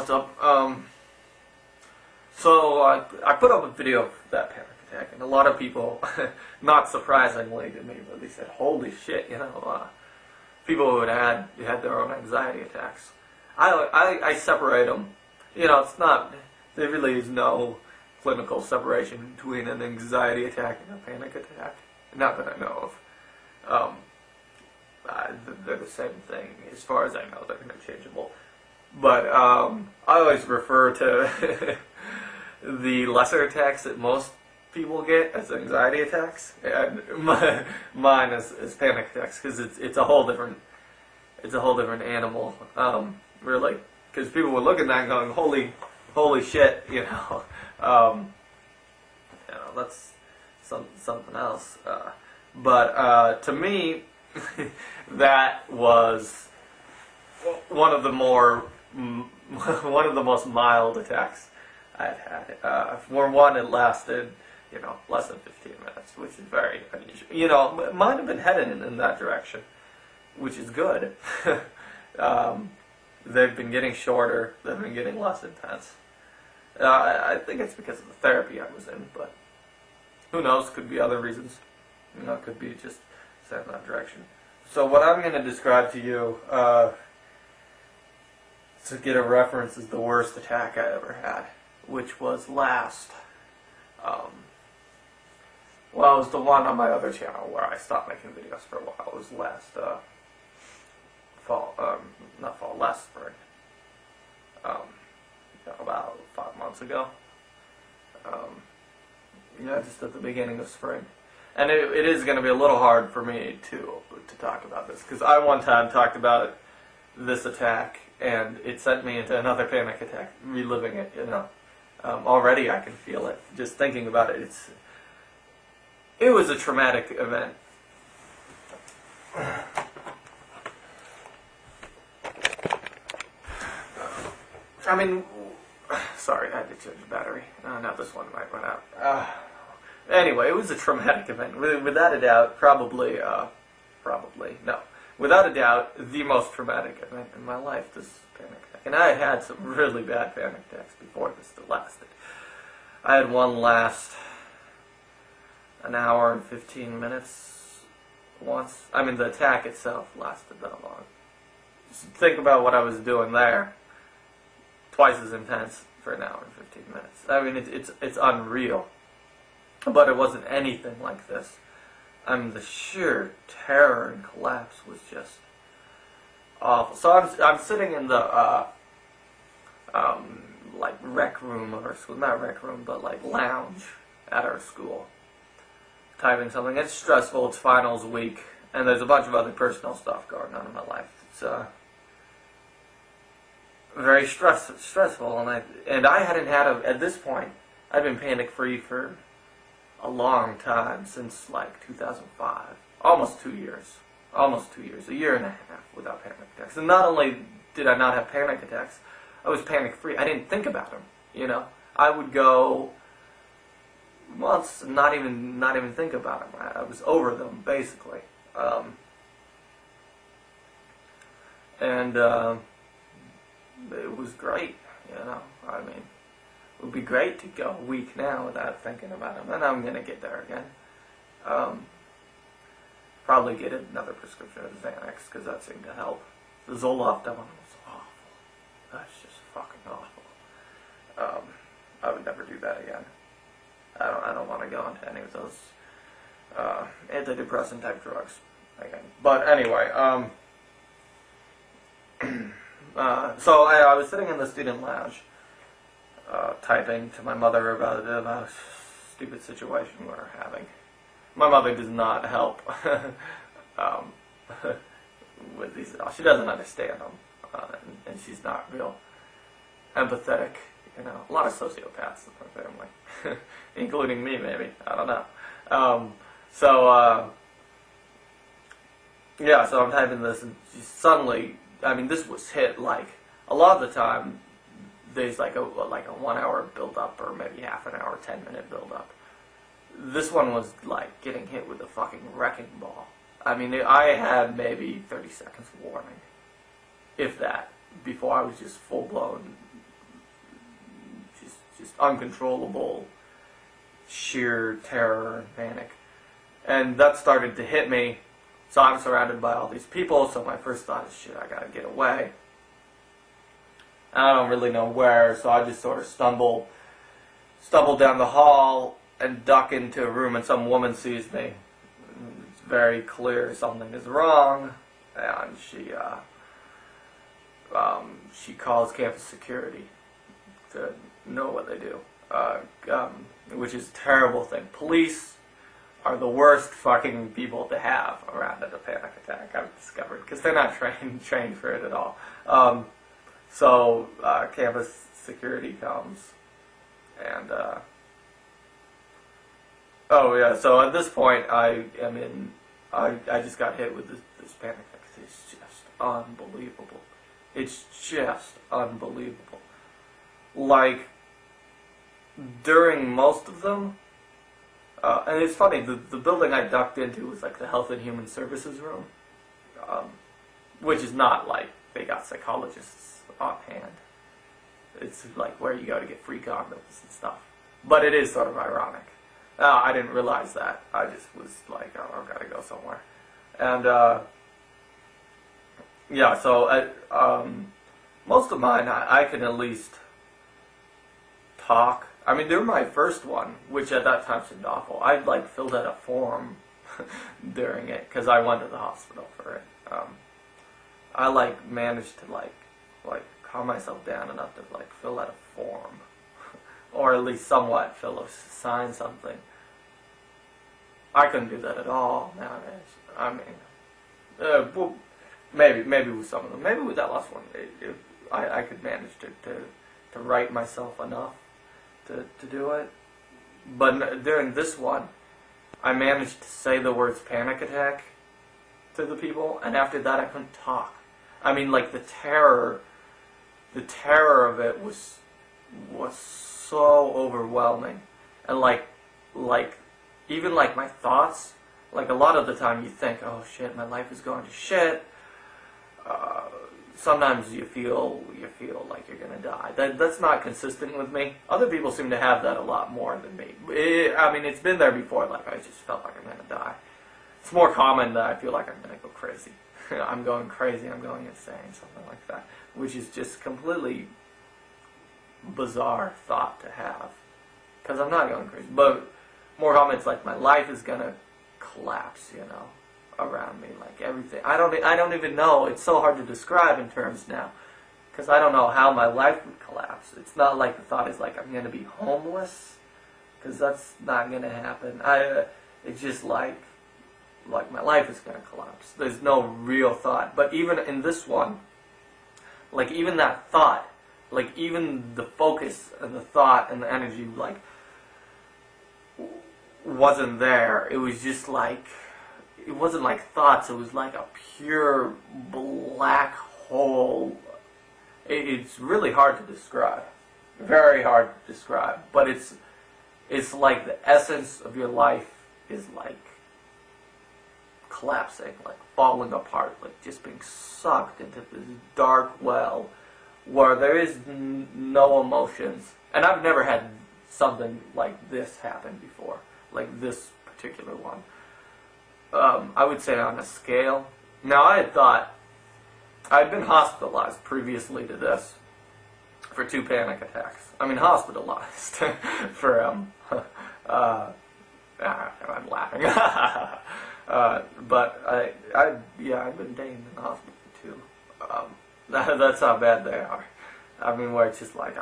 what's up? So I put up a video of that panic attack, and a lot of people, not surprisingly to me, but they said, "Holy shit!" People who had their own anxiety attacks. I separate them. It's not. There really is no clinical separation between an anxiety attack and a panic attack. Not that I know of. They're the same thing. As far as I know, they're interchangeable. But I always refer to the lesser attacks that most people get as anxiety attacks, and mine is panic attacks, because it's a whole different animal, really. Because people would look at that and going, holy shit, that's something else. But to me, that was one of the most mild attacks I've had. For one, it lasted, less than 15 minutes, which is very unusual. Mine have been headed in that direction, which is good. They've been getting shorter. They've been getting less intense. I think it's because of the therapy I was in, but who knows? Could be other reasons. It could be just set in that direction. So what I'm going to describe to you, to get a reference, is the worst attack I ever had, which was last. Well, it was the one on my other channel where I stopped making videos for a while. It was last last spring. About 5 months ago. Just at the beginning of spring. And it is going to be a little hard for me to talk about this, because I one time talked about this attack, and it sent me into another panic attack, reliving it, already I can feel it. Just thinking about it, it was a traumatic event. Sorry, I had to change the battery. Now this one might run out. Anyway, it was a traumatic event. Without a doubt, without a doubt, the most traumatic event in my life, this panic attack. And I had some really bad panic attacks before this that lasted. I had one last an hour and 15 minutes once. The attack itself lasted that long. Just think about what I was doing there. Twice as intense for an hour and 15 minutes. It's unreal. But it wasn't anything like this. The sheer terror and collapse was just awful. So I'm sitting in the rec room of our school, not rec room, but lounge at our school, typing something. It's stressful. It's finals week, and there's a bunch of other personal stuff going on in my life. It's very stressful, and I hadn't had at this point. I've been panic free for a long time, since 2005, almost 2 years, a year and a half without panic attacks. And not only did I not have panic attacks, I was panic free. I didn't think about them. I would go months and not even think about them. I was over them basically, and it was great. It would be great to go a week now without thinking about them, and I'm going to get there again. Probably get another prescription of Xanax, because that seemed to help. The Zoloft, that one was awful. That's just fucking awful. I would never do that again. I don't want to go into any of those antidepressant type drugs again. But anyway, so I was sitting in the student lounge, typing to my mother about a stupid situation we're having. My mother does not help with these at all. She doesn't understand them, and she's not real empathetic. A lot of sociopaths in my family, including me, maybe. I don't know. So I'm typing this, and she suddenly, this was hit a lot of the time. There's a 1 hour build up, or maybe half an hour, 10-minute build up. This one was getting hit with a fucking wrecking ball. I had maybe 30 seconds warning, if that, before I was just full blown just uncontrollable, sheer terror and panic. And that started to hit me. So I'm surrounded by all these people, so my first thought is, shit, I gotta get away. And I don't really know where, so I just sort of stumble down the hall and duck into a room, and some woman sees me. It's very clear something is wrong, and she calls campus security to know what they do, which is a terrible thing. Police are the worst fucking people to have around at a panic attack, I've discovered, because they're not trained for it at all. So campus security comes, and oh yeah. So at this point, I just got hit with this panic attack. It's just unbelievable. It's just unbelievable. Like, during most of them, and it's funny, the building I ducked into was like the Health and Human Services room, which is not like they got psychologists on hand. It's like where you go to get free condoms and stuff. But it is sort of ironic. I didn't realize that. I just was like, oh, I've got to go somewhere. And yeah, so most of mine, I can at least talk. I mean, during my first one, which at that time seemed awful, I like filled out a form during it because I went to the hospital for it. I like managed to like calm myself down enough to like fill out a form, or at least somewhat sign something. I couldn't do that at all nowadays. I mean, well, maybe with some of them, maybe with that last one, I could manage to write myself enough to do it. But during this one, I managed to say the words panic attack to the people, and after that I couldn't talk. I mean, like, the terror of it was so overwhelming. And like even like my thoughts, like a lot of the time you think, oh shit, my life is going to shit. Sometimes you feel like you're gonna die. That's not consistent with me. Other people seem to have that a lot more than me. I mean, it's been there before. Like, I just felt like I'm gonna die. It's more common that I feel like I'm gonna go crazy. I'm going crazy. I'm going insane. Something like that, which is just completely bizarre thought to have. Because I'm not going crazy, but more common, it's like my life is gonna collapse. Around me, like everything. I don't even know. It's so hard to describe in terms now, because I don't know how my life would collapse. It's not like the thought is like I'm gonna be homeless, because that's not gonna happen. It's just like my life is gonna collapse. There's no real thought. But even in this one, like even that thought, like even the focus and the thought and the energy, like wasn't there. It was just like. It wasn't like thoughts, it was like a pure black hole. It's really hard to describe. Very hard to describe. But it's like the essence of your life is like collapsing, like falling apart, like just being sucked into this dark well where there is no emotions. And I've never had something like this happen before, like this particular one. I would say on a scale. Now, I had thought, I'd been hospitalized previously to this for 2 panic attacks. I mean, hospitalized for, I'm laughing. But I've been taken in the hospital for 2. That's how bad they are. I mean, where it's just like,